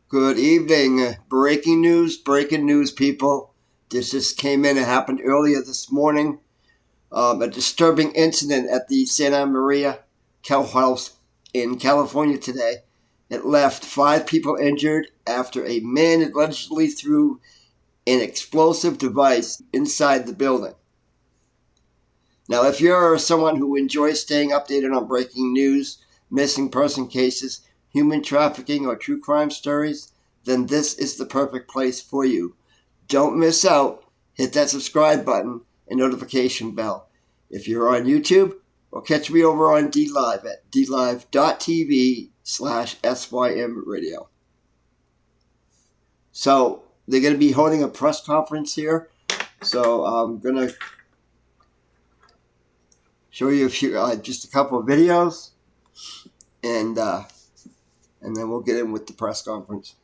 Good evening. Breaking news, people. This just came in. It happened earlier this morning. A disturbing incident at the Santa Maria Courthouse in California today. It left 5 people injured after a man allegedly threw an explosive device inside the building. Now, if you're someone who enjoys staying updated on breaking news, missing person cases, human trafficking, or true crime stories, then this is the perfect place for you. Don't miss out. Hit that subscribe button and notification bell. If you're on YouTube, or catch me over on DLive at dlive.tv/SYM radio. So they're going to be holding a press conference here. So I'm going to show you just a couple of videos, and then we'll get in with the press conference.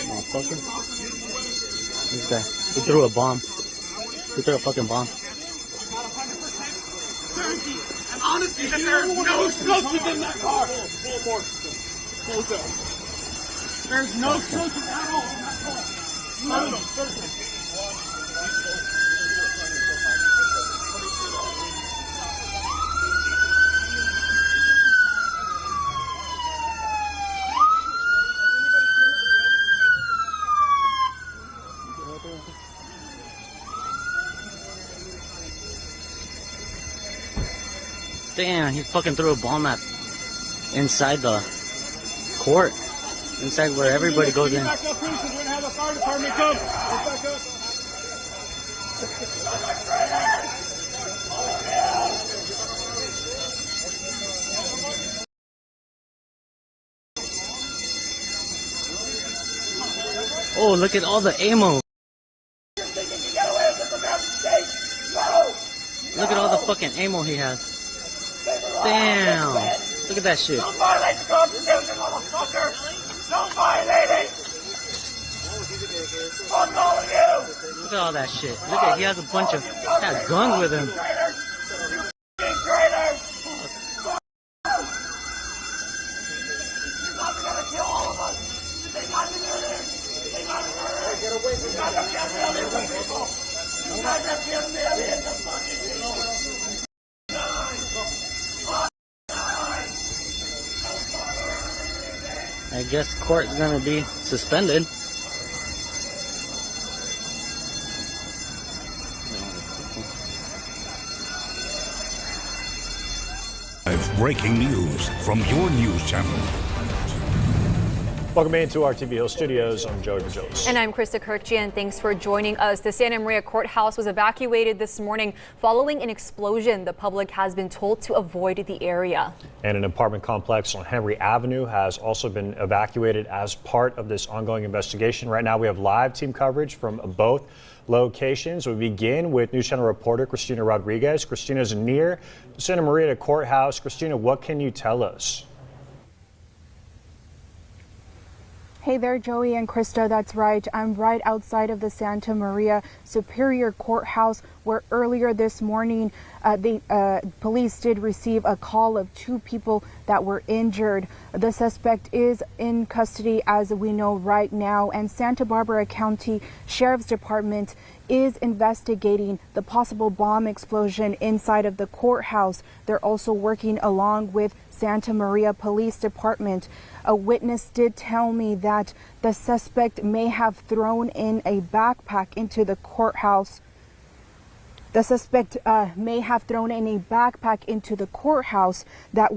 Motherfucker. This guy. He threw a bomb. He threw a fucking bomb. And honestly, there's no explosives in that car. There's no explosives at all in that car. No. Damn, he fucking threw a bomb at inside the court, inside where everybody goes in. Back up, please, because we're gonna have the fire department come. Let's back up. Oh, look at all the ammo. Look at all the fucking ammo he has. Damn. Look at that shit. Don't violate the Constitution, motherfucker! Don't violate it! Fuck all of you! Look at all that shit. Look at, he has a bunch of, got guns with him. Traitors! You're not gonna kill all of us! They got to do this! They got to murder! Get away from me! You got to kill millions of people! You got to kill millions of fucking people! I guess court's gonna be suspended. Breaking news from your news channel. Welcome into our TV Hill studios. I'm Joey Virgils. And I'm Krista Kirkjian. Thanks for joining us. The Santa Maria Courthouse was evacuated this morning following an explosion. The public has been told to avoid the area. And an apartment complex on Henry Avenue has also been evacuated as part of this ongoing investigation. Right now we have live team coverage from both locations. We begin with News Channel reporter Christina Rodriguez. Christina's near Santa Maria Courthouse. Christina, what can you tell us? Hey there, Joey and Krista. That's right. I'm right outside of the Santa Maria Superior Courthouse, where earlier this morning the police did receive a call of 2 people that were injured. The suspect is in custody as we know right now, and Santa Barbara County Sheriff's Department is investigating the possible bomb explosion inside of the courthouse. They're also working along with Santa Maria Police Department. A witness did tell me that the suspect may have thrown in a backpack into the courthouse. The suspect may have thrown in a backpack into the courthouse that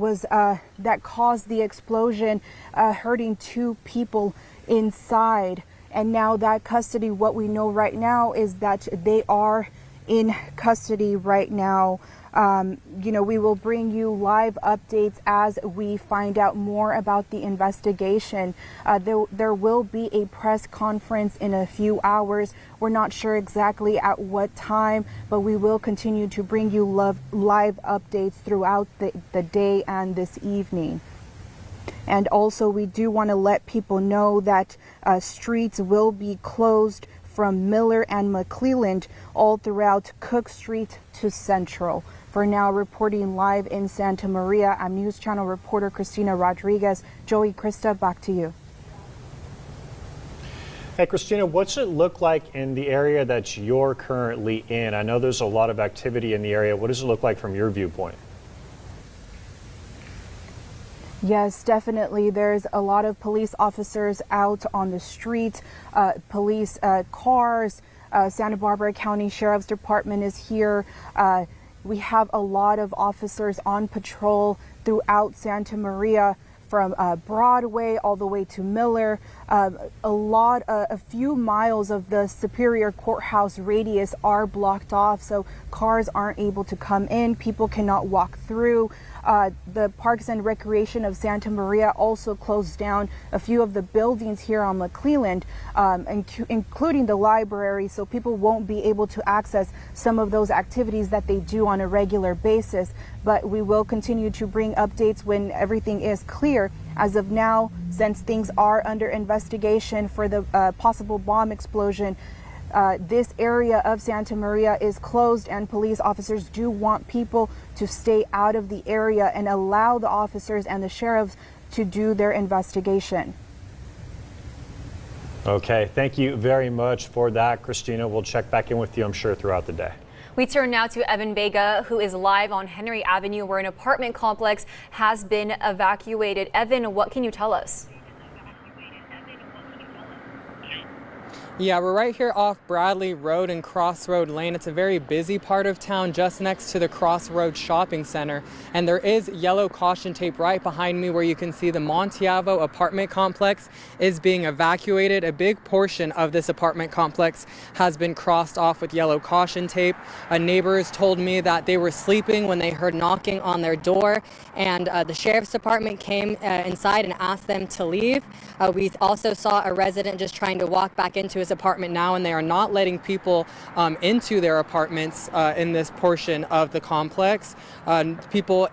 caused the explosion, hurting 2 people inside. And now that custody, what we know right now is that they are in custody right now. We will bring you live updates as we find out more about the investigation. There will be a press conference in a few hours. We're not sure exactly at what time, but we will continue to bring you live updates throughout the day and this evening. And also, we do want to let people know that streets will be closed from Miller and McClelland all throughout Cook Street to Central. For now, reporting live in Santa Maria, I'm News Channel reporter Christina Rodriguez. Joey, Krista, back to you. Hey, Christina, what's it look like in the area that you're currently in? I know there's a lot of activity in the area. What does it look like from your viewpoint? Yes, definitely. There's a lot of police officers out on the street, police cars. Santa Barbara County Sheriff's Department is here. We have a lot of officers on patrol throughout Santa Maria, from Broadway all the way to Miller. A few miles of the Superior Courthouse radius are blocked off, so cars aren't able to come in. People cannot walk through. The Parks and Recreation of Santa Maria also closed down a few of the buildings here on McClelland, including the library, so people won't be able to access some of those activities that they do on a regular basis. But we will continue to bring updates when everything is clear. As of now, since things are under investigation for the possible bomb explosion, this area of Santa Maria is closed, and police officers do want people to stay out of the area and allow the officers and the sheriffs to do their investigation. Okay, thank you very much for that, Christina. We'll check back in with you, I'm sure, throughout the day. We turn now to Evan Vega, who is live on Henry Avenue, where an apartment complex has been evacuated. Evan, what can you tell us? Yeah, we're right here off Bradley Road and Crossroad Lane. It's a very busy part of town just next to the Crossroad Shopping Center. And there is yellow caution tape right behind me where you can see the Montiavo apartment complex is being evacuated. A big portion of this apartment complex has been crossed off with yellow caution tape. Neighbors told me that they were sleeping when they heard knocking on their door, and the sheriff's department came inside and asked them to leave. We also saw a resident just trying to walk back into his apartment now, and they are not letting people into their apartments in this portion of the complex.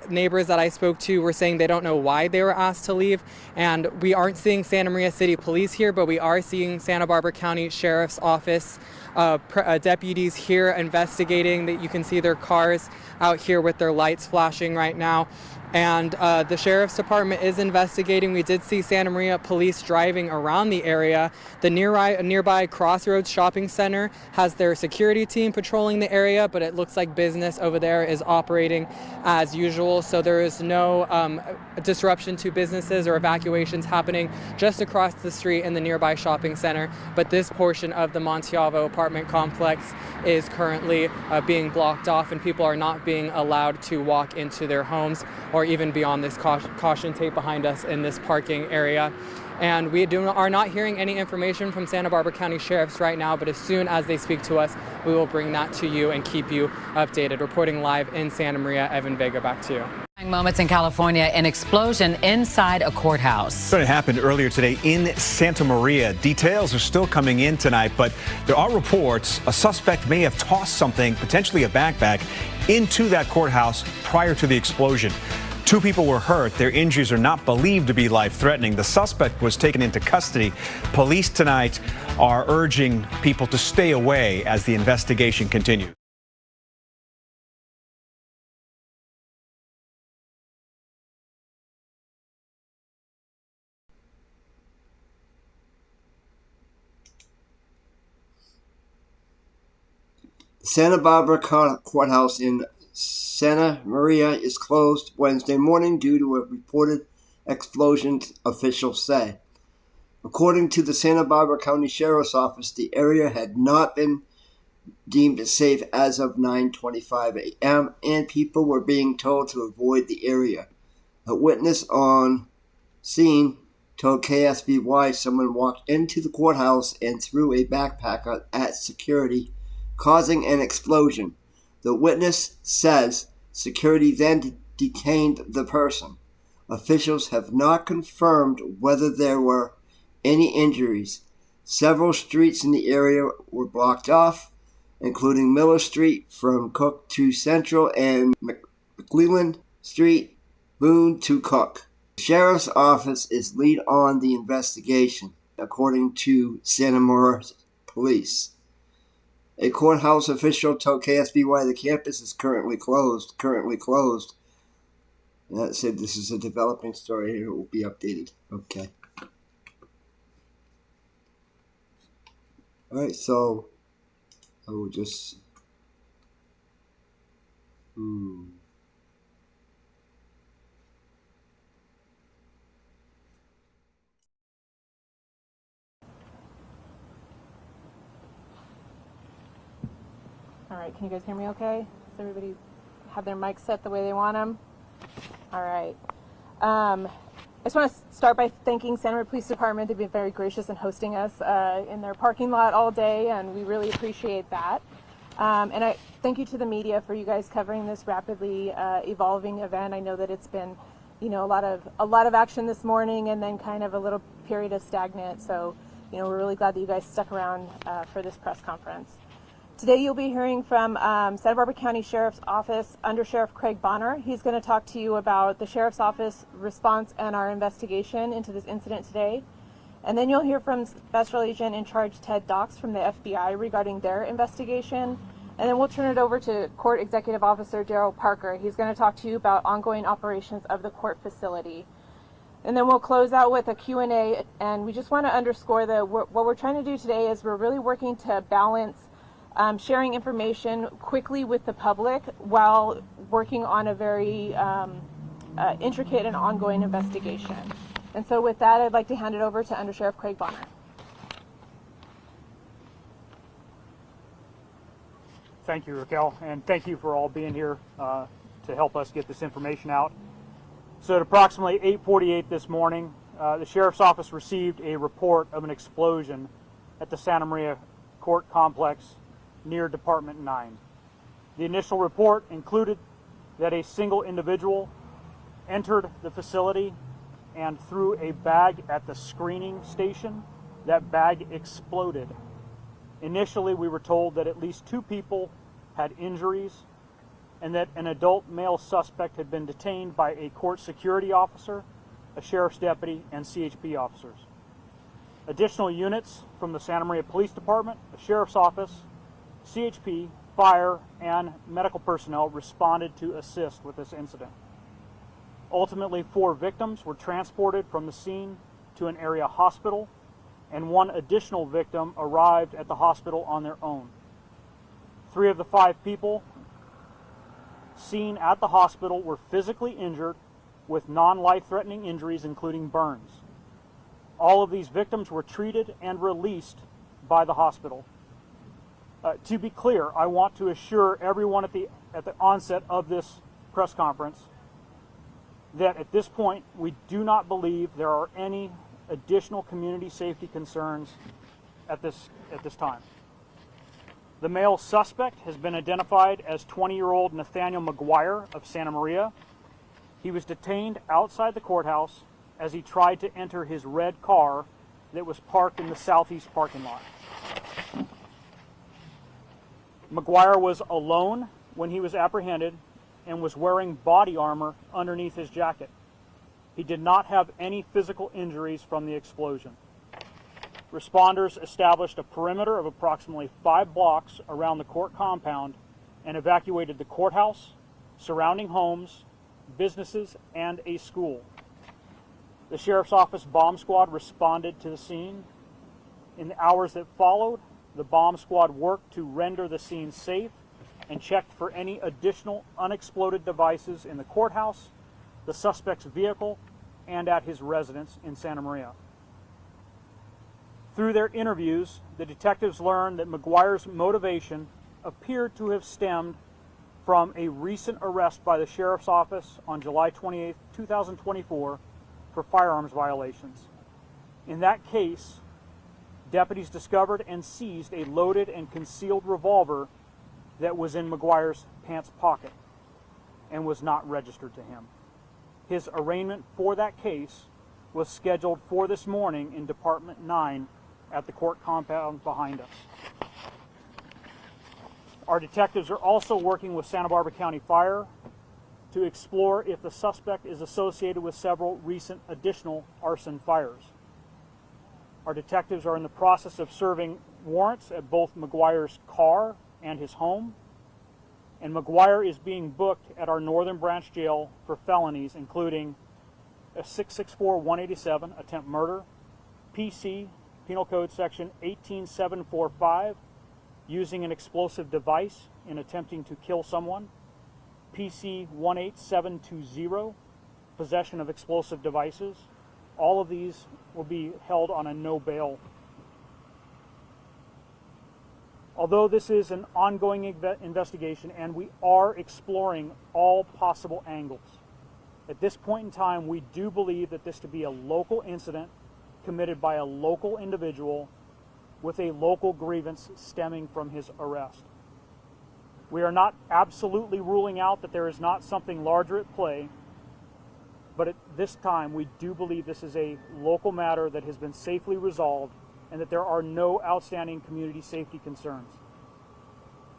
Neighbors that I spoke to were saying they don't know why they were asked to leave, and we aren't seeing Santa Maria City Police here, but we are seeing Santa Barbara County Sheriff's Office deputies here investigating. That you can see their cars out here with their lights flashing right now. And the Sheriff's Department is investigating. We did see Santa Maria Police driving around the area. The nearby Crossroads Shopping Center has their security team patrolling the area, but it looks like business over there is operating as usual. So there is no disruption to businesses or evacuations happening just across the street in the nearby shopping center. But this portion of the Montiavo apartment complex is currently being blocked off, and people are not being allowed to walk into their homes or even beyond this caution tape behind us in this parking area. And we are not hearing any information from Santa Barbara County Sheriffs right now, but as soon as they speak to us, we will bring that to you and keep you updated. Reporting live in Santa Maria, Evan Vega, back to you. Moments in California, an explosion inside a courthouse. It happened earlier today in Santa Maria. Details are still coming in tonight, but there are reports a suspect may have tossed something, potentially a backpack, into that courthouse prior to the explosion. 2 people were hurt. Their injuries are not believed to be life-threatening. The suspect was taken into custody. Police tonight are urging people to stay away as the investigation continues. Santa Barbara Courthouse in Santa Maria is closed Wednesday morning due to a reported explosion, officials say. According to the Santa Barbara County Sheriff's Office, the area had not been deemed safe as of 9:25 a.m., and people were being told to avoid the area. A witness on scene told KSBY someone walked into the courthouse and threw a backpack at security causing an explosion. The witness says security then detained the person. Officials have not confirmed whether there were any injuries. Several streets in the area were blocked off, including Miller Street from Cook to Central and McClellan Street, Boone to Cook. The sheriff's office is lead on the investigation, according to Santa Maria Police. A courthouse official told KSBY the campus is currently closed. And that said, this is a developing story and it will be updated. Okay. Alright, so I will just All right, can you guys hear me okay? Does everybody have their mics set the way they want them? All right. I just want to start by thanking Santa Maria Police Department. They've been very gracious in hosting us in their parking lot all day, and we really appreciate that. And I thank you to the media for you guys covering this rapidly evolving event. I know that it's been, a lot of action this morning, and then kind of a little period of stagnant. So, we're really glad that you guys stuck around for this press conference. Today you'll be hearing from Santa Barbara County Sheriff's Office Under Sheriff Craig Bonner. He's going to talk to you about the Sheriff's Office response and our investigation into this incident today. And then you'll hear from Special Agent in Charge Ted Docks from the FBI regarding their investigation. And then we'll turn it over to Court Executive Officer Daryl Parker. He's going to talk to you about ongoing operations of the court facility. And then we'll close out with a Q&A. And we just want to underscore that what we're trying to do today is we're really working to balance sharing information quickly with the public while working on a very intricate and ongoing investigation. And so with that, I'd like to hand it over to Under Sheriff Craig Bonner. Thank you, Raquel, and thank you for all being here to help us get this information out. So at approximately 8:48 this morning, the Sheriff's Office received a report of an explosion at the Santa Maria Court Complex near Department 9. The initial report included that a single individual entered the facility and threw a bag at the screening station. That bag exploded. Initially, we were told that at least 2 people had injuries and that an adult male suspect had been detained by a court security officer, a sheriff's deputy, and CHP officers. Additional units from the Santa Maria Police Department, the Sheriff's Office, CHP, fire, and medical personnel responded to assist with this incident. Ultimately, 4 victims were transported from the scene to an area hospital, and 1 additional victim arrived at the hospital on their own. 3 of the 5 people seen at the hospital were physically injured with non-life-threatening injuries, including burns. All of these victims were treated and released by the hospital. To be clear, I want to assure everyone at the onset of this press conference that at this point we do not believe there are any additional community safety concerns at this time. The male suspect has been identified as 20-year-old Nathaniel McGuire of Santa Maria. He was detained outside the courthouse as he tried to enter his red car that was parked in the southeast parking lot. McGuire was alone when he was apprehended and was wearing body armor underneath his jacket. He did not have any physical injuries from the explosion. Responders established a perimeter of approximately 5 blocks around the court compound and evacuated the courthouse, surrounding homes, businesses, and a school. The Sheriff's Office bomb squad responded to the scene. In the hours that followed, the bomb squad worked to render the scene safe and checked for any additional unexploded devices in the courthouse, the suspect's vehicle, and at his residence in Santa Maria. Through their interviews, the detectives learned that McGuire's motivation appeared to have stemmed from a recent arrest by the Sheriff's Office on July 28, 2024 for firearms violations. In that case, Deputies discovered and seized a loaded and concealed revolver that was in McGuire's pants pocket and was not registered to him. His arraignment for that case was scheduled for this morning in Department 9 at the court compound behind us. Our detectives are also working with Santa Barbara County Fire to explore if the suspect is associated with several recent additional arson fires. Our detectives are in the process of serving warrants at both McGuire's car and his home, and McGuire is being booked at our Northern Branch Jail for felonies, including a 664-187 attempt murder, PC, Penal Code Section 18745, using an explosive device in attempting to kill someone, PC 18720, possession of explosive devices. All of these will be held on a no bail. Although this is an ongoing investigation and we are exploring all possible angles, at this point in time we do believe that this to be a local incident committed by a local individual with a local grievance stemming from his arrest. We are not absolutely ruling out that there is not something larger at play, but at this time we do believe this is a local matter that has been safely resolved and that there are no outstanding community safety concerns.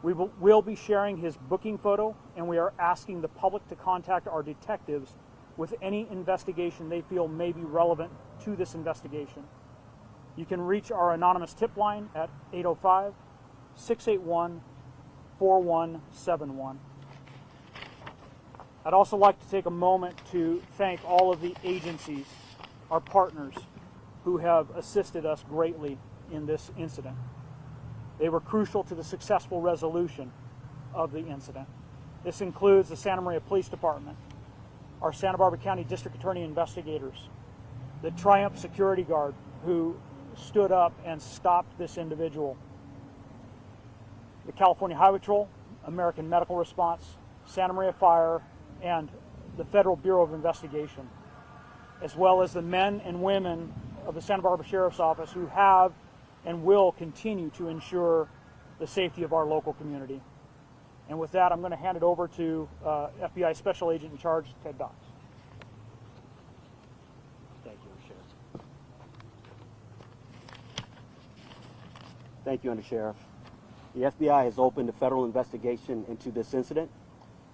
We will be sharing his booking photo, and we are asking the public to contact our detectives with any investigation they feel may be relevant to this investigation. You can reach our anonymous tip line at 805-681-4171. I'd also like to take a moment to thank all of the agencies, our partners, who have assisted us greatly in this incident. They were crucial to the successful resolution of the incident. This includes the Santa Maria Police Department, our Santa Barbara County District Attorney investigators, the Triumph security guard who stood up and stopped this individual, the California Highway Patrol, American Medical Response, Santa Maria Fire, and the Federal Bureau of Investigation, as well as the men and women of the Santa Barbara Sheriff's Office who have and will continue to ensure the safety of our local community. And with that, I'm going to hand it over to FBI Special Agent in Charge, Ted Dox. Thank you, Sheriff. Thank you, Undersheriff. The FBI has opened a federal investigation into this incident.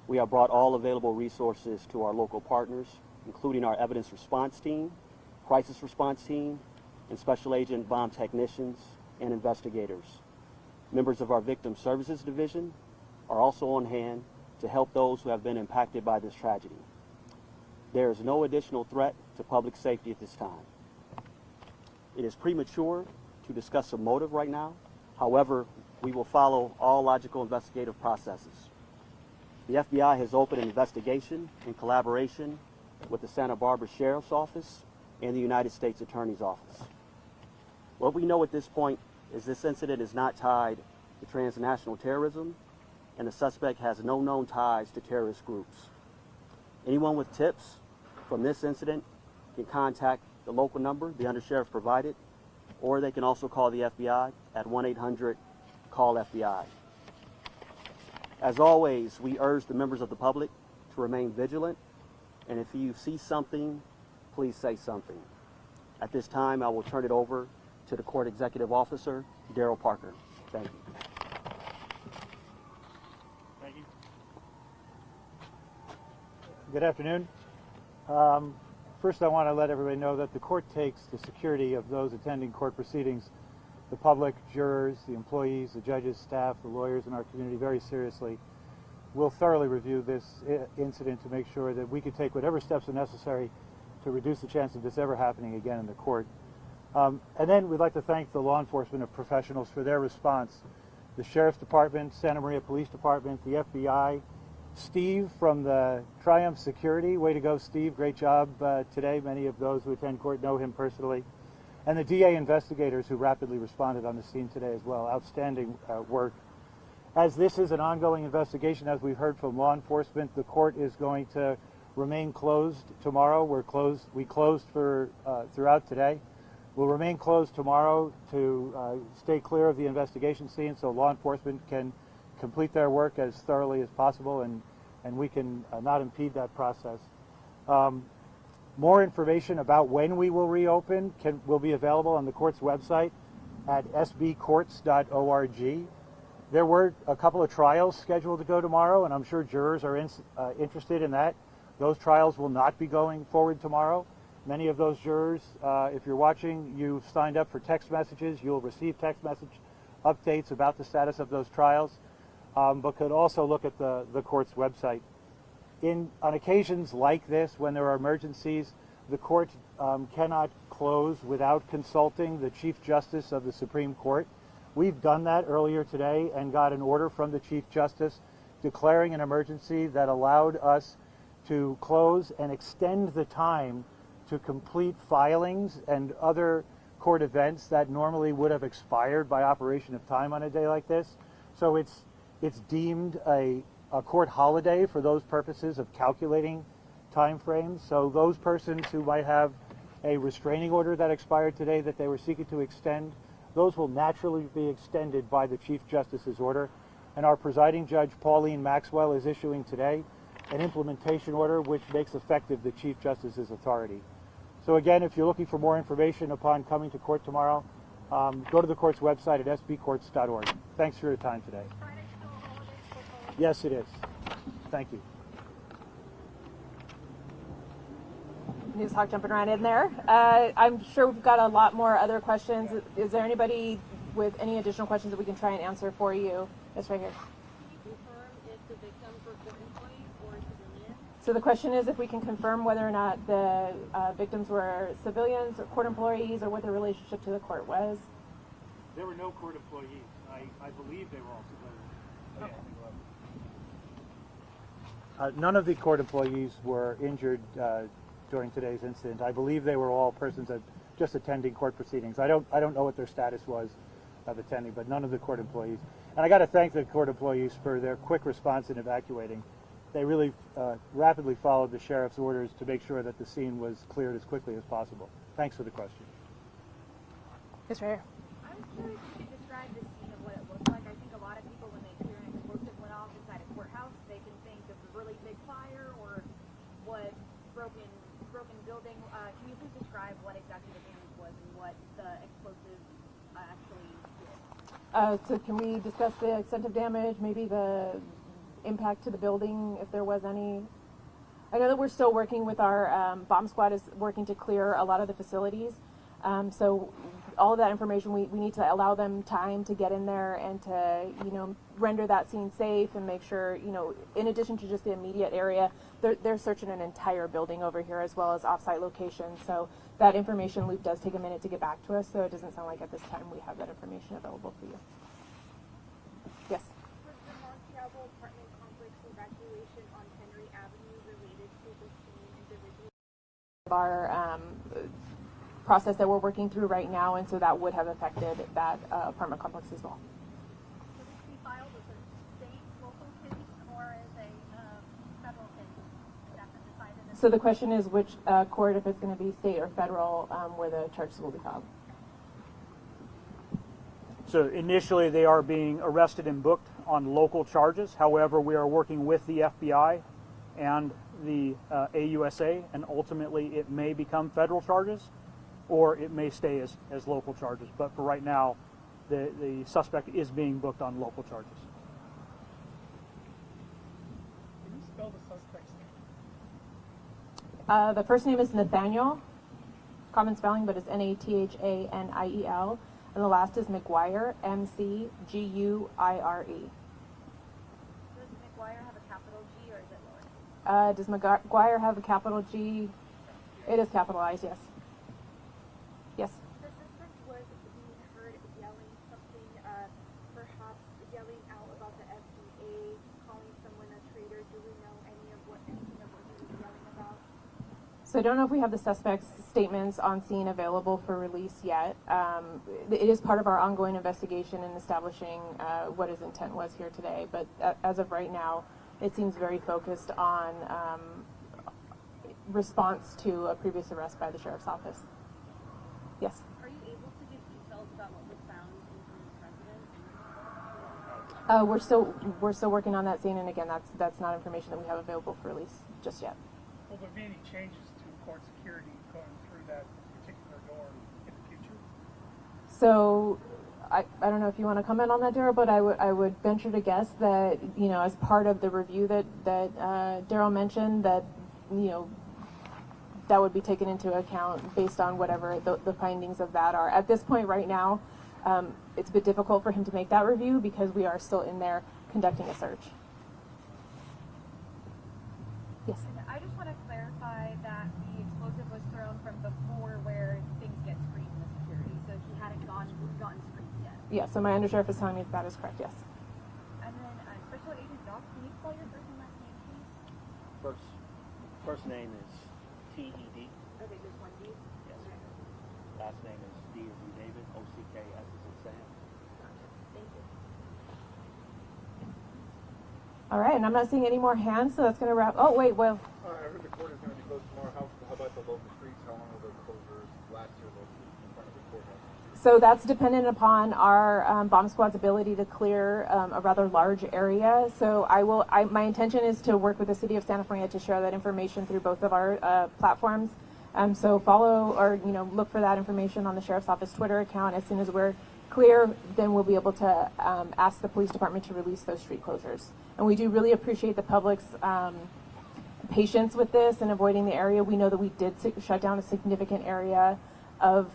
We have brought all available resources to our local partners, including our evidence response team, crisis response team, and special agent bomb technicians and investigators. Members of our Victim Services Division are also on hand to help those who have been impacted by this tragedy. There is no additional threat to public safety at this time. It is premature to discuss a motive right now. However, we will follow all logical investigative processes. The FBI has opened an investigation in collaboration with the Santa Barbara Sheriff's Office and the United States Attorney's Office. What we know at this point is this incident is not tied to transnational terrorism, and the suspect has no known ties to terrorist groups. Anyone with tips from this incident can contact the local number the Undersheriff provided, or they can also call the FBI at 1-800-CALL-FBI. As always, we urge the members of the public to remain vigilant, and if you see something, please say something. At this time, I will turn it over to the Court Executive Officer, Daryl Parker. Thank you. Thank you. Good afternoon. First, I want to let everybody know that the court takes the security of those attending court proceedings, the public, jurors, the employees, the judges, staff, the lawyers in our community very seriously. We'll thoroughly review this incident to make sure that we can take whatever steps are necessary to reduce the chance of this ever happening again in the court. And then we'd like to thank the law enforcement professionals for their response. The Sheriff's Department, Santa Maria Police Department, the FBI, Steve from the Triumph Security. Way to go, Steve. Great job today. Many of those who attend court know him personally. And the DA investigators who rapidly responded on the scene today as well. Outstanding work. As this is an ongoing investigation, as we've heard from law enforcement, the court is going to remain closed tomorrow. We closed for throughout today. We'll remain closed tomorrow to stay clear of the investigation scene so law enforcement can complete their work as thoroughly as possible, and we can not impede that process. More information about when we will reopen will be available on the court's website at sbcourts.org. There were a couple of trials scheduled to go tomorrow, and I'm sure jurors are interested in that. Those trials will not be going forward tomorrow. Many of those jurors, if you're watching, you've signed up for text messages. You'll receive text message updates about the status of those trials, but could also look at the court's website. On occasions like this, when there are emergencies, the court cannot close without consulting the Chief Justice of the Supreme Court. We've done that earlier today and got an order from the Chief Justice declaring an emergency that allowed us to close and extend the time to complete filings and other court events that normally would have expired by operation of time on a day like this. So it's deemed a court holiday for those purposes of calculating time frames. So those persons who might have a restraining order that expired today that they were seeking to extend, those will naturally be extended by the Chief Justice's order. And our presiding judge, Pauline Maxwell, is issuing today an implementation order which makes effective the Chief Justice's authority. So again, if you're looking for more information upon coming to court tomorrow, go to the court's website at sbcourts.org. Thanks for your time today. Yes, it is. Thank you. News Hawk jumping right in there. I'm sure we've got a lot more other questions. Is there anybody with any additional questions that we can try and answer for you? Yes, right here. So the question is if we can confirm whether or not the victims were civilians or court employees, or what their relationship to the court was. There were no court employees. I believe they were all civilians. Okay. None of the court employees were injured during today's incident. I believe they were all persons that just attending court proceedings. I don't know what their status was of attending, but none of the court employees. And I got to thank the court employees for their quick response in evacuating. They really rapidly followed the sheriff's orders to make sure that the scene was cleared as quickly as possible. Thanks for the question. Yes, right here. I was curious if you could describe the scene of what it looked like. I think a lot of people, when they hear an explosive went off inside a courthouse, they can think of a really big fire or what broken building. Can you please describe what exactly the damage was and what the explosive actually did? So can we discuss the extent of damage, maybe the impact to the building, if there was any? I know that we're still working with our bomb squad is working to clear a lot of the facilities. So all of that information, we need to allow them time to get in there and to, render that scene safe and make sure, in addition to just the immediate area, they're searching an entire building over here as well as offsite locations. So that information loop does take a minute to get back to us, so it doesn't sound like at this time we have that information available for you. Yes? Was the Monticello apartment complex evacuation on Henry Avenue related to the same individual? Our process that we're working through right now, and so that would have affected that apartment complex as well. Will this be filed as a state local case or as a federal case? Is that been decided? So the question is which court, if it's going to be state or federal, where the charges will be filed. So initially they are being arrested and booked on local charges. However, we are working with the FBI and the AUSA, and ultimately it may become federal charges or it may stay as local charges. But for right now, the suspect is being booked on local charges. Can you spell the suspect's name? The first name is Nathaniel, common spelling, but it's Nathaniel, and the last is McGuire, McGuire. Does McGuire have a capital G or is it lowercase? Does McGuire have a capital G? It is capitalized, yes. Yes. The suspect was being heard yelling something, perhaps yelling out about the FDA, calling someone a traitor. Do we know anything of what he was yelling about? So I don't know if we have the suspect's statements on scene available for release yet. It is part of our ongoing investigation in establishing what his intent was here today. But as of right now, it seems very focused on response to a previous arrest by the sheriff's office. Yes? Are We're still working on that scene, and again, that's not information that we have available for release just yet. Will there be any changes to court security going through that particular door in the future? So, I don't know if you want to comment on that, Daryl, but I would venture to guess that, you know, as part of the review that Daryl mentioned, that, you know, that would be taken into account based on whatever the findings of that are. At this point right now, it's a bit difficult for him to make that review because we are still in there conducting a search. Yes. And I just want to clarify that the explosive was thrown from before where things get screened in the security, so he hadn't gotten screened yet. Yeah, so my undersheriff is telling me that is correct, yes. And then Special Agent Doc, can you spell your first and last name, please? First name is T-E-D. Okay, just one D? Yes. Last name is D as in David, O-C-K, S as in Sam. Thank you. All right, and I'm not seeing any more hands, so that's going to wrap. Oh, wait, well. I heard the court is going to be closed tomorrow. How about the local streets? How long will the closures last here in front of the courthouse? So that's dependent upon our bomb squad's ability to clear a rather large area. So my intention is to work with the city of Santa Maria to share that information through both of our platforms. So follow or look for that information on the Sheriff's Office Twitter account. As soon as we're clear, then we'll be able to ask the police department to release those street closures. And we do really appreciate the public's patience with this and avoiding the area. We know that we did shut down a significant area of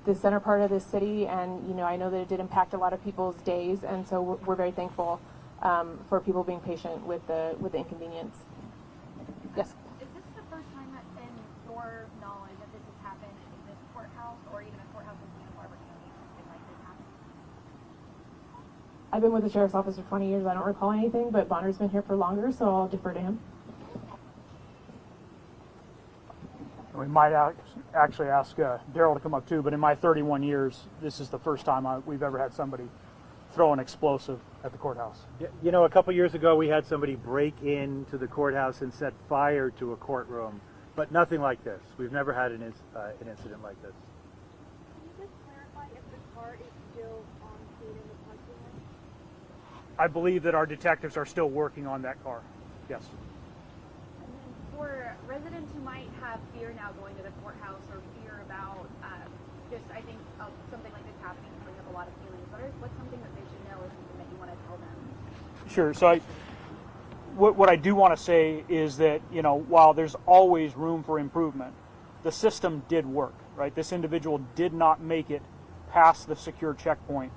the center part of the city, and I know that it did impact a lot of people's days, and so we're very thankful for people being patient with the inconvenience. Yes. Is this the first time that, in your knowledge, that this has happened in this courthouse or even a courthouse in Santa Barbara County, something like this happened? I've been with the Sheriff's Office for 20 years. I don't recall anything, but Bonner's been here for longer, so I'll defer to him. We might actually ask Daryl to come up too, but in my 31 years, this is the first time we've ever had somebody throw an explosive at the courthouse. A couple years ago we had somebody break into the courthouse and set fire to a courtroom, but nothing like this. We've never had an incident like this. Can you just clarify if the car is still on scene in the parking lot? I believe that our detectives are still working on that car. Yes. For residents who might have fear now going to the courthouse or fear about something like this happening can bring up a lot of feelings, what's something that they should know or something that you want to tell them? Sure. So what I do want to say is that, while there's always room for improvement, the system did work, right? This individual did not make it past the secure checkpoint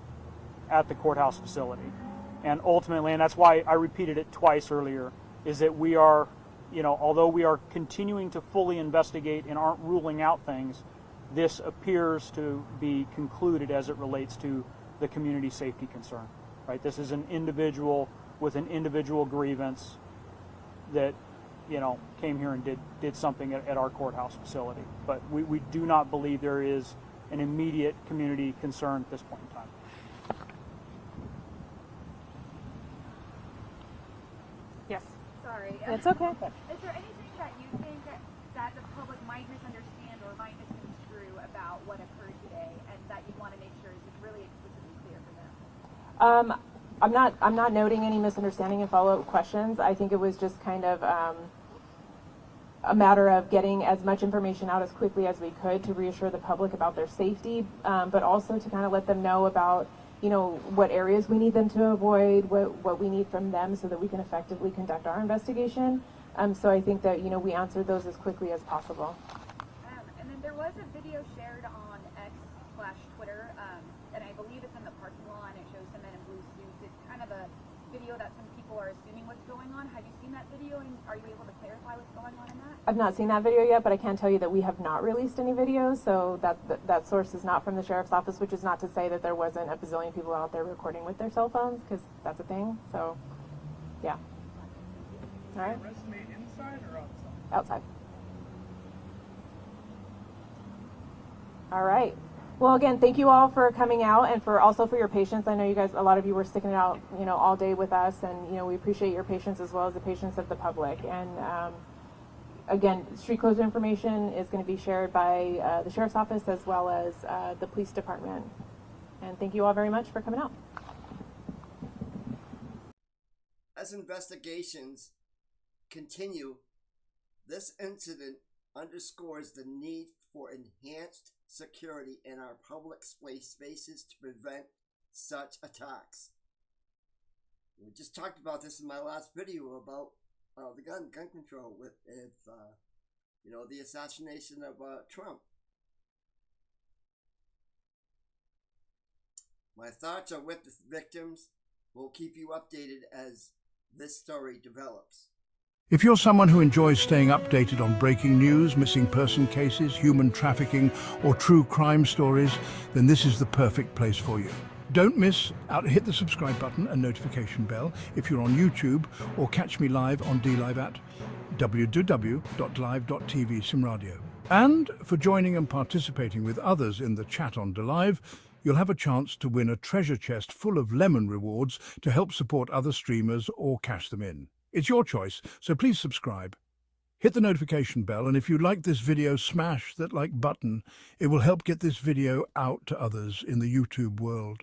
at the courthouse facility. And ultimately, and that's why I repeated it twice earlier, is that we are, although we are continuing to fully investigate and aren't ruling out things, this appears to be concluded as it relates to the community safety concern, right? This is an individual with an individual grievance that, came here and did something at our courthouse facility. But we do not believe there is an immediate community concern at this point in time. Yes. Sorry. It's okay. Is there anything that you think that the public might misunderstand or might misconstrue about what occurred today, and that you want to make sure is really explicitly clear for them? I'm not noting any misunderstanding and follow-up questions. I think it was just kind of a matter of getting as much information out as quickly as we could to reassure the public about their safety, but also to kind of let them know about what areas we need them to avoid, what we need from them so that we can effectively conduct our investigation. So I think that, we answered those as quickly as possible. And then there was a video shared on X/Twitter, and I believe it's in the parking lot, and it shows some men in blue suits. It's kind of a video that some people are assuming what's going on. Have you seen that video, and are you able to clarify what's going on in that? I've not seen that video yet, but I can tell you that we have not released any videos, so that source is not from the Sheriff's Office, which is not to say that there wasn't a bazillion people out there recording with their cell phones, because that's a thing. So, yeah. All right. Arrest made inside or outside? Outside. All right. Well, again, thank you all for coming out and also for your patience. I know you guys, a lot of you were sticking it out, all day with us, and we appreciate your patience as well as the patience of the public. And again, street closure information is going to be shared by the Sheriff's Office as well as the police department. And thank you all very much for coming out. As investigations continue, this incident underscores the need for enhanced security in our public spaces to prevent such attacks. We just talked about this in my last video about the gun control with the assassination of Trump. My thoughts are with the victims. We'll keep you updated as this story develops. If you're someone who enjoys staying updated on breaking news, missing person cases, human trafficking, or true crime stories, then this is the perfect place for you. Don't miss out. Hit the subscribe button and notification bell if you're on YouTube, or catch me live on DLive at www.live.tv Simradio. And for joining and participating with others in the chat on DLive, you'll have a chance to win a treasure chest full of lemon rewards to help support other streamers or cash them in. It's your choice, so please subscribe. Hit the notification bell, and if you like this video, smash that like button. It will help get this video out to others in the YouTube world.